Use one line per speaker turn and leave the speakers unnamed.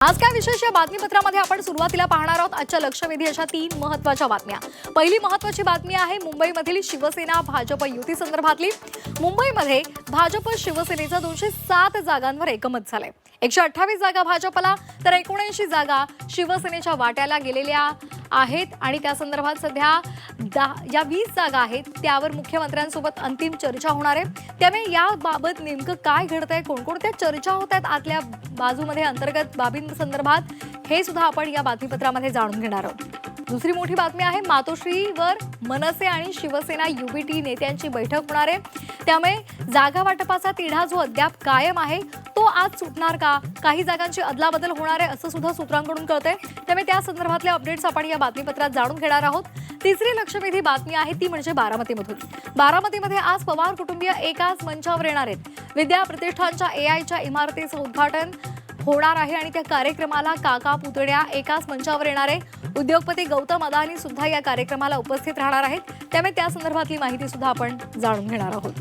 आज काय विशेष या बातमीपत्रामध्ये आपण सुरुवातीला पाहणार आहोत आजच्या लक्षवेधी अशा 3 महत्त्वाच्या बातम्या। पहिली महत्त्वाची बातमी आहे मुंबईमधील शिवसेना भाजप युती संदर्भातली। मुंबईमध्ये भाजप शिवसेनेचा 207 जागांवर एकमत झालंय। 128 जागा भाजपला तर 79 जागा शिवसेनेच्या वाट्याला गेलेल्या आहेत आणि त्या संदर्भात सध्या या 20 जागा आहेत त्यावर मुख्यमंत्र्यांसोबत अंतिम चर्चा होणार आहे। त्यामुळे याबाबत नेमकं काय घडतंय, कोणकोणत्या चर्चा होत आहेत आतल्या बाजूमध्ये अंतर्गत बाबींसंदर्भात हे सुद्धा आपण या बातमीपत्रामध्ये जाणून घेणार आहोत। दुसरी मोठी बातमी आहे मातोश्रीवर मनसे आणि शिवसेना युबीटी नेत्यांची बैठक होणार आहे। त्यामुळे जागा वाटपाचा तिढा जो अद्याप कायम आहे तो आज सुटणार का, काही जागांची अदलाबदल होणार आहे असं सुद्धा सूत्रांकडून कळतंय। त्यामुळे त्या संदर्भातले अपडेट्स आपण या बातमीपत्रात जाणून घेणार आहोत। तिसरी लक्षवेधी बातमी आहे ती म्हणजे बारामतीमधून। बारामतीमध्ये आज पवार कुटुंबीय एकाच मंचावर येणार आहेत। विद्या प्रतिष्ठानच्या एआयच्या इमारतीचं उद्घाटन होणार आहे आणि त्या कार्यक्रमाला काका पुतण्या एकाच मंचावर येणार आहे। उद्योगपती गौतम अदानी सुद्धा या कार्यक्रमाला उपस्थित राहणार आहेत। त्यामुळे त्या संदर्भातली माहिती सुद्धा आपण जाणून घेणार आहोत।